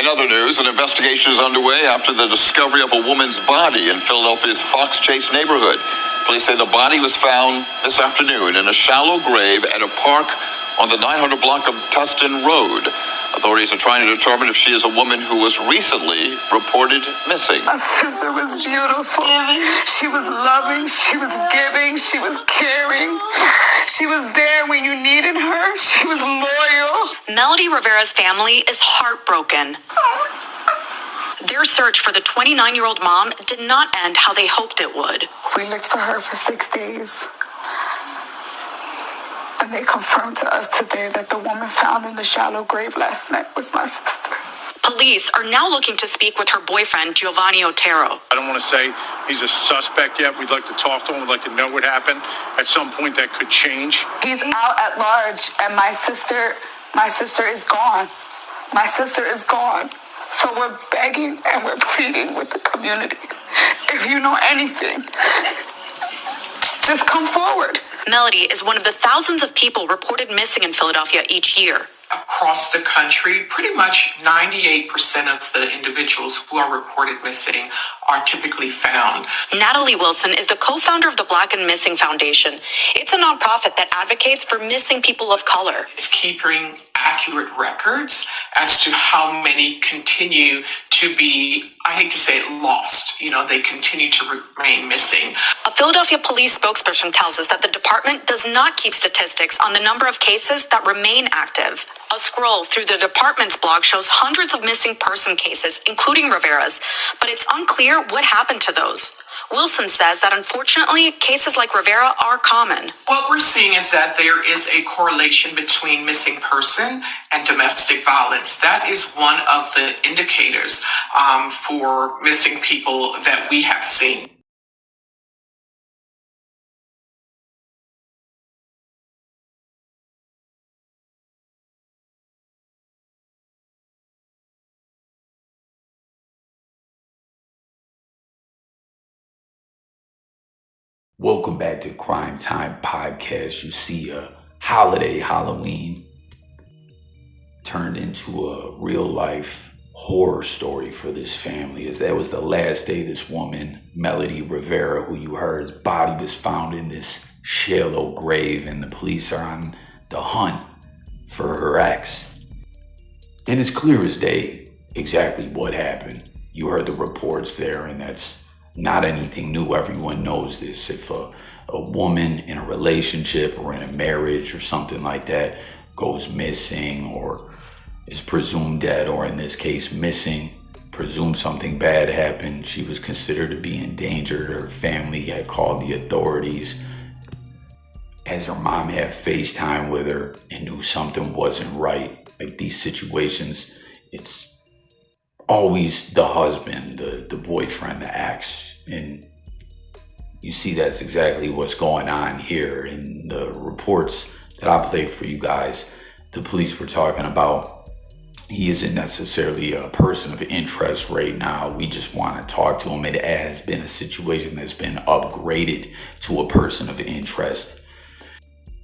In other news, an investigation is underway after the discovery of a woman's body in Philadelphia's Fox Chase neighborhood. Police say the body was found this afternoon in a shallow grave at a park on the 900 block of Tustin Road. Authorities are trying to determine if she is a woman who was recently reported missing. My sister was beautiful. She was loving. She was giving. She was caring. She was there when you needed her. She was loyal. Melody Rivera's family is heartbroken. Their search for the 29-year-old mom did not end how they hoped it would. We looked for her for 6 days. And they confirmed to us today that the woman found in the shallow grave last night was my sister. Police are now looking to speak with her boyfriend, Giovanni Otero. I don't want to say he's a suspect yet. We'd like to talk to him. We'd like to know what happened. At some point, that could change. He's out at large, and my sister is gone. My sister is gone. So we're begging and we're pleading with the community. If you know anything, just come forward. Melody is one of the thousands of people reported missing in Philadelphia each year. Across the country, pretty much 98% of the individuals who are reported missing are typically found. Natalie Wilson is the co-founder of the Black and Missing Foundation. It's a nonprofit that advocates for missing people of color. It's keeping accurate records as to how many continue to be, I hate to say it, lost. They continue to remain missing. A Philadelphia police spokesperson tells us that the department does not keep statistics on the number of cases that remain active. A scroll through the department's blog shows hundreds of missing person cases, including Rivera's, but it's unclear what happened to those. Wilson says that unfortunately, cases like Rivera are common. What we're seeing is that there is a correlation between missing person and domestic violence. That is one of the indicators for missing people that we have seen. Welcome back to Crime Time Podcast. You see a holiday Halloween turned into a real life horror story for this family, as that was the last day this woman, Melody Rivera, who you heard's body was found in this shallow grave, and the police are on the hunt for her ex. And it's clear as day exactly what happened. You heard the reports there, and that's not anything new. Everyone knows this. If a woman in a relationship or in a marriage or something like that goes missing or is presumed dead, or in this case missing, presumed something bad happened, she was considered to be endangered. Her family had called the authorities, as her mom had FaceTime with her and knew something wasn't right. Like these situations, it's always the husband, the boyfriend, the ex. And you see that's exactly what's going on here. In the reports that I played for you guys, the police were talking about he isn't necessarily a person of interest right now. We just want to talk to him. It has been a situation that's been upgraded to a person of interest.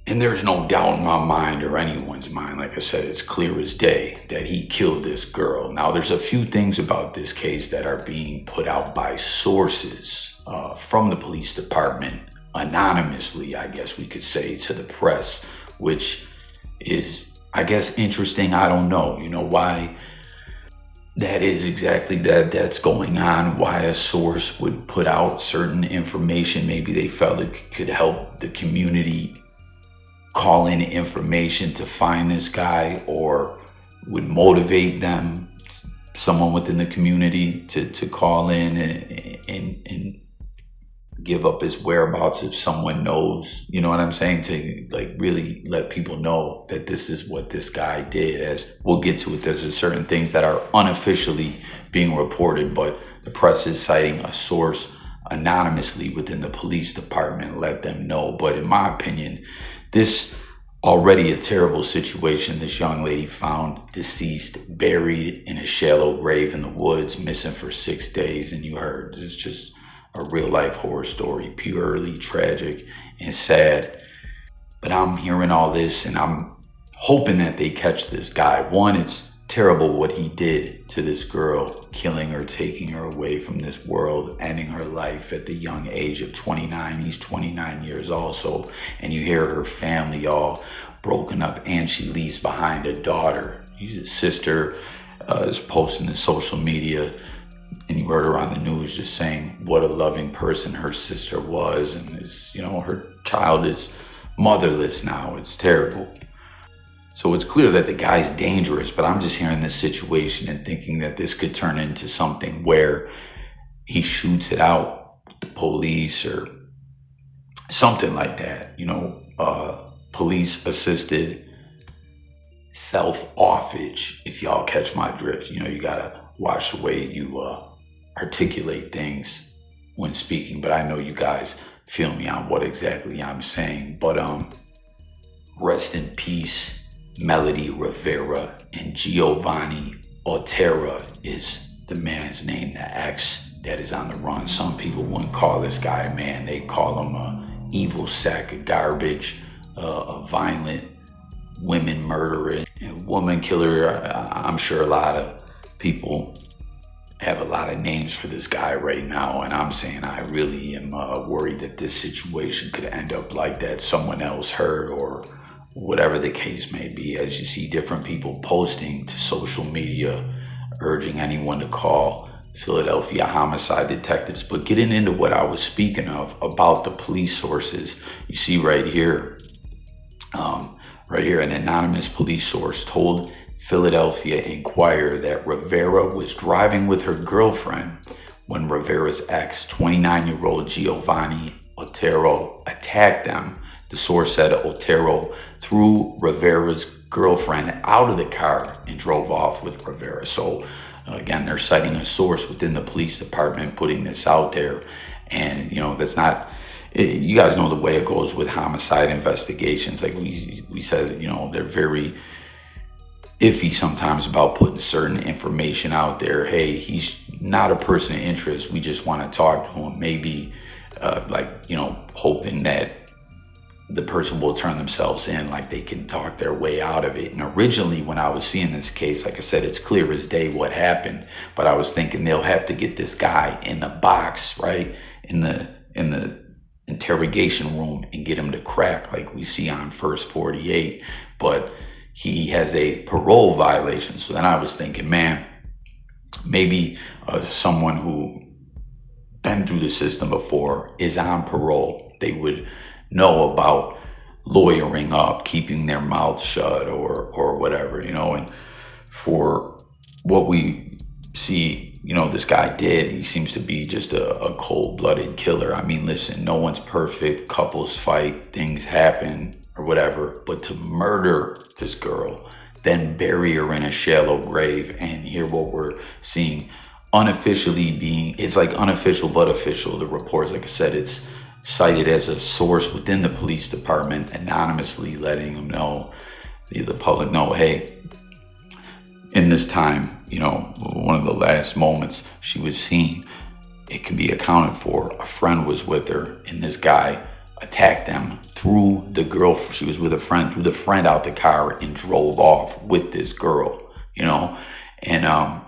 And there's no doubt in my mind or anyone's mind, like I said, it's clear as day that he killed this girl. Now, there's a few things about this case that are being put out by sources from the police department, anonymously, I guess we could say, to the press, which is, I guess, interesting. I don't know, why that is exactly that's going on, why a source would put out certain information. Maybe they felt it could help the community call in information to find this guy, or would motivate them, someone within the community, to call in and give up his whereabouts if someone knows, you know what I'm saying, to like really let people know that this is what this guy did. As we'll get to it, there's certain things that are unofficially being reported, but the press is citing a source anonymously within the police department, let them know. But in my opinion, this already a terrible situation. This young lady found deceased, buried in a shallow grave in the woods, missing for 6 days. And you heard, it's just a real life horror story, purely tragic and sad. But I'm hearing all this and I'm hoping that they catch this guy. One, it's terrible what he did to this girl, killing her, taking her away from this world, ending her life at the young age of 29. He's 29 years also, and you hear her family all broken up, and she leaves behind a daughter. His sister is posting to social media, and you heard her on the news just saying what a loving person her sister was, and is, her child is motherless now. It's terrible. So it's clear that the guy's dangerous, but I'm just hearing this situation and thinking that this could turn into something where he shoots it out with the police or something like that. Police assisted self-offage, if y'all catch my drift. You gotta watch the way you articulate things when speaking, but I know you guys feel me on what exactly I'm saying. But rest in peace, Melody Rivera, and Giovanni Otero is the man's name, the ex that is on the run. Some people wouldn't call this guy a man. They call him a evil sack of garbage, a violent women murderer, and woman killer. I'm sure a lot of people have a lot of names for this guy right now, and I'm saying I really am worried that this situation could end up like that, someone else hurt or whatever the case may be, as you see different people posting to social media, urging anyone to call Philadelphia homicide detectives. But getting into what I was speaking of about the police sources, you see right here, an anonymous police source told Philadelphia Inquirer that Rivera was driving with her girlfriend when Rivera's ex, 29-year-old Giovanni Otero, attacked them. The source said Otero threw Rivera's girlfriend out of the car and drove off with Rivera. So again, they're citing a source within the police department putting this out there. And, that's not, you guys know the way it goes with homicide investigations. Like we said, they're very iffy sometimes about putting certain information out there. Hey, he's not a person of interest. We just want to talk to him. Maybe hoping that the person will turn themselves in, like they can talk their way out of it. And originally when I was seeing this case, like I said, it's clear as day what happened, but I was thinking they'll have to get this guy in the box, right? In the interrogation room and get him to crack like we see on First 48, but he has a parole violation. So then I was thinking, man, maybe someone who been through the system before is on parole. They would know about lawyering up, keeping their mouth shut or whatever, and for what we see, this guy did, he seems to be just a cold-blooded killer. I mean, listen, no one's perfect, couples fight, things happen or whatever, but to murder this girl, then bury her in a shallow grave, and hear what we're seeing unofficially being, it's like unofficial but official, the reports, like I said, it's cited as a source within the police department, anonymously letting them know, the public know, hey, in this time, one of the last moments she was seen, it can be accounted for. A friend was with her, and this guy attacked them, threw the girl, she was with a friend, threw the friend out the car and drove off with this girl, and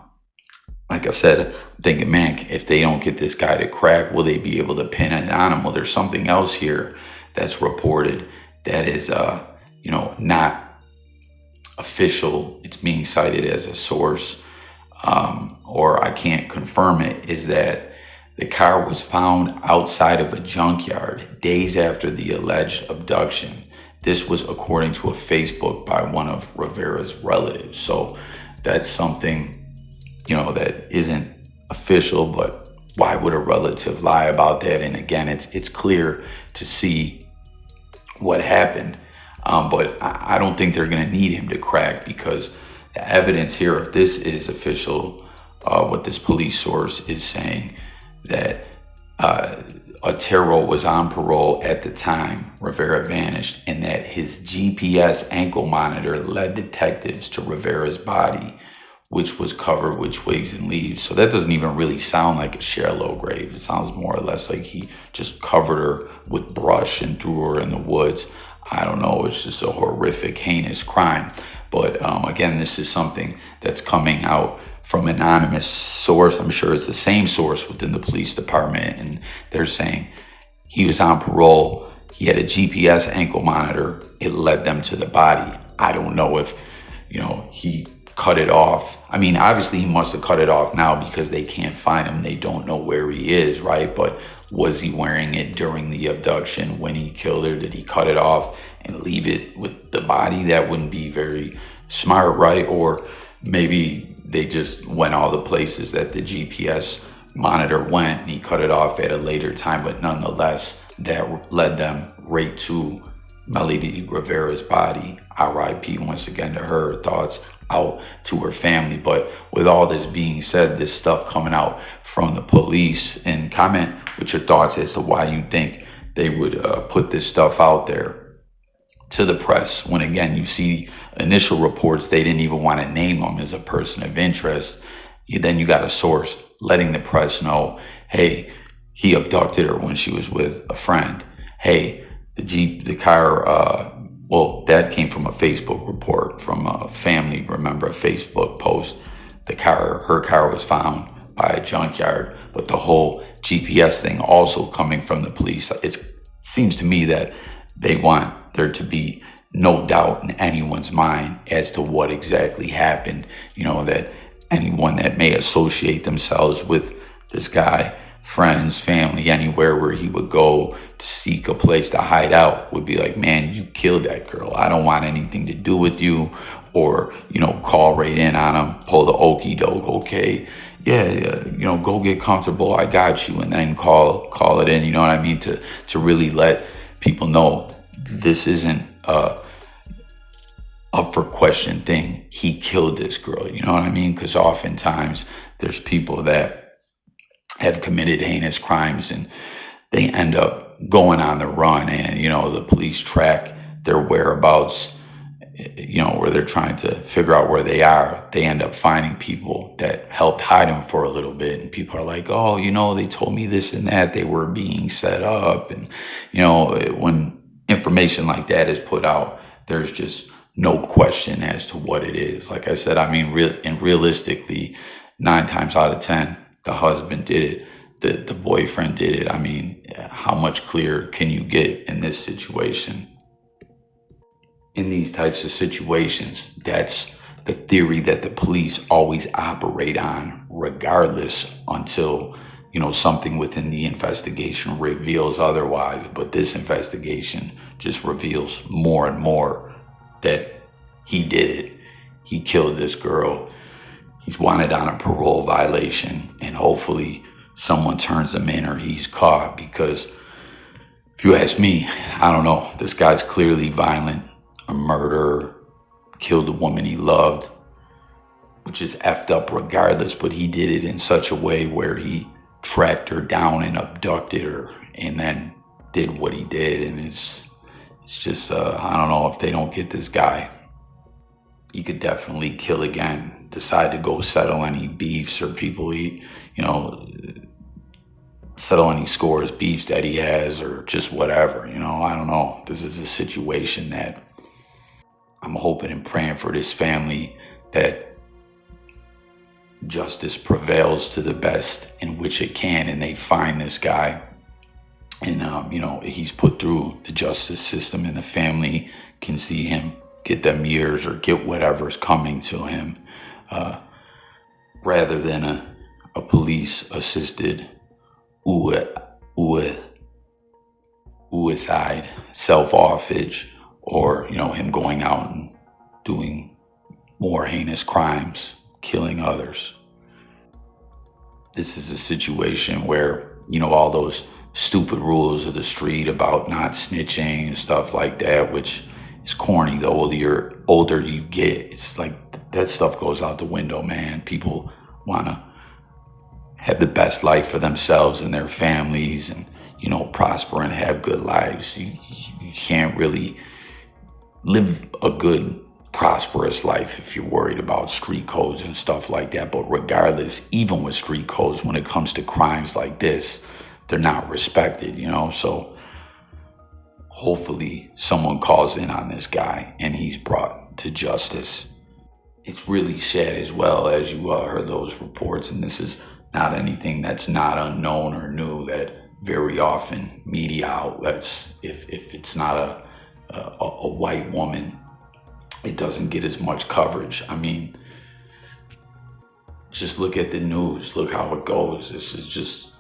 like I said, thinking, man, if they don't get this guy to crack, will they be able to pin it on him? Well, there's something else here that's reported that is, not official. It's being cited as a source, or I can't confirm it, is that the car was found outside of a junkyard days after the alleged abduction. This was according to a Facebook by one of Rivera's relatives. So that's something, that isn't official, but why would a relative lie about that? And again, it's clear to see what happened, but I don't think they're going to need him to crack, because the evidence here, if this is official, what this police source is saying, that Otero was on parole at the time Rivera vanished, and that his GPS ankle monitor led detectives to Rivera's body which was covered with twigs and leaves. So that doesn't even really sound like a shallow grave. It sounds more or less like he just covered her with brush and threw her in the woods. I don't know. It's just a horrific, heinous crime. But again, this is something that's coming out from an anonymous source. I'm sure it's the same source within the police department. And they're saying he was on parole. He had a GPS ankle monitor. It led them to the body. I don't know if, he cut it off. I mean, obviously he must have cut it off now because they can't find him. They don't know where he is, right? But was he wearing it during the abduction when he killed her? Did he cut it off and leave it with the body? That wouldn't be very smart, right? Or maybe they just went all the places that the GPS monitor went and he cut it off at a later time. But nonetheless, that led them right to Melody Rivera's body. RIP once again to her. Thoughts out to her family. But with all this being said, this stuff coming out from the police, and comment with your thoughts as to why you think they would put this stuff out there to the press, when again you see initial reports they didn't even want to name him as a person of interest. Then you got a source letting the press know, hey, he abducted her when she was with a friend. Hey, the car, well, that came from a Facebook report from a family. Remember, a Facebook post. Her car was found by a junkyard, but the whole GPS thing also coming from the police. It seems to me that they want there to be no doubt in anyone's mind as to what exactly happened. That anyone that may associate themselves with this guy, friends, family, anywhere where he would go to seek a place to hide out, would be like, man, you killed that girl. I don't want anything to do with you. Or, call right in on him, pull the okey doke. Okay, yeah, go get comfortable. I got you. And then call it in. You know what I mean? To really let people know this isn't up for question thing. He killed this girl. You know what I mean? Because oftentimes there's people that have committed heinous crimes and they end up going on the run, and the police track their whereabouts, where they're trying to figure out where they are. They end up finding people that helped hide them for a little bit, and people are like, oh, they told me this and that, they were being set up. And when information like that is put out, there's just no question as to what it is. Like I said, I mean, realistically, 9 times out of 10, the husband did it. The boyfriend did it. I mean, how much clearer can you get in this situation? In these types of situations, that's the theory that the police always operate on, regardless, until something within the investigation reveals otherwise. But this investigation just reveals more and more that he did it. He killed this girl. He's wanted on a parole violation, and hopefully someone turns him in or he's caught, because if you ask me, I don't know. This guy's clearly violent, a murderer, killed a woman he loved, which is effed up regardless, but he did it in such a way where he tracked her down and abducted her and then did what he did. And it's just, I don't know, if they don't get this guy, he could definitely kill again, decide to go settle any beefs or people settle any scores, beefs that he has, or just whatever, I don't know. This is a situation that I'm hoping and praying for this family, that justice prevails to the best in which it can, and they find this guy, and he's put through the justice system, and the family can see him get them years or get whatever's coming to him, rather than a police assisted suicide, self-offage, or him going out and doing more heinous crimes, killing others. This is a situation where all those stupid rules of the street about not snitching and stuff like that, which is corny. The older you get, it's like that stuff goes out the window, man. People want to have the best life for themselves and their families, and prosper and have good lives. You can't really live a good prosperous life if you're worried about street codes and stuff like that. But regardless, even with street codes, when it comes to crimes like this, they're not respected, you know? So hopefully someone calls in on this guy and he's brought to justice. It's really sad as well, as you heard those reports, and this is not anything that's not unknown or new, that very often media outlets, if it's not a white woman, it doesn't get as much coverage. I mean, just look at the news, look how it goes. This is just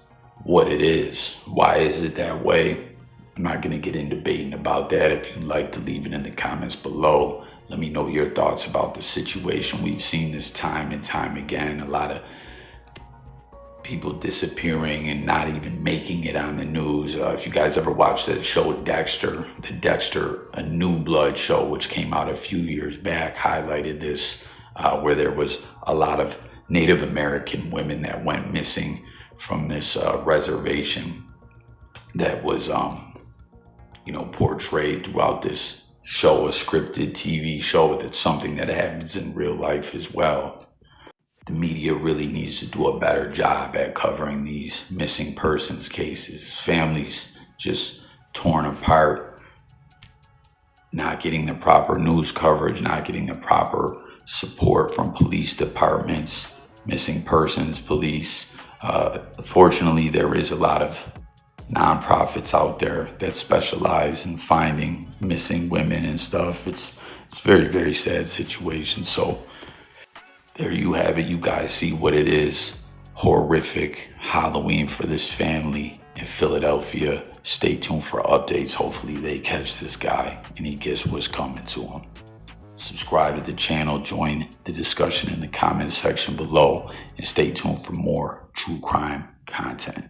what it is. Why is it that way? I'm not going to get in debating about that. If you'd like to leave it in the comments below, let me know your thoughts about the situation. We've seen this time and time again. A lot of people disappearing and not even making it on the news. If you guys ever watched that show Dexter, A New Blood show, which came out a few years back, highlighted this, where there was a lot of Native American women that went missing from this reservation that was, portrayed throughout this show, a scripted TV show. That's something that happens in real life as well. The media really needs to do a better job at covering these missing persons cases. Families just torn apart, not getting the proper news coverage, not getting the proper support from police departments, missing persons police. Fortunately, there is a lot of nonprofits out there that specialize in finding missing women and stuff. It's very, very sad situation. So there you have it. You guys see what it is. Horrific Halloween for this family in Philadelphia. Stay tuned for updates. Hopefully they catch this guy and he gets what's coming to him. Subscribe to the channel, join the discussion in the comments section below, and stay tuned for more true crime content.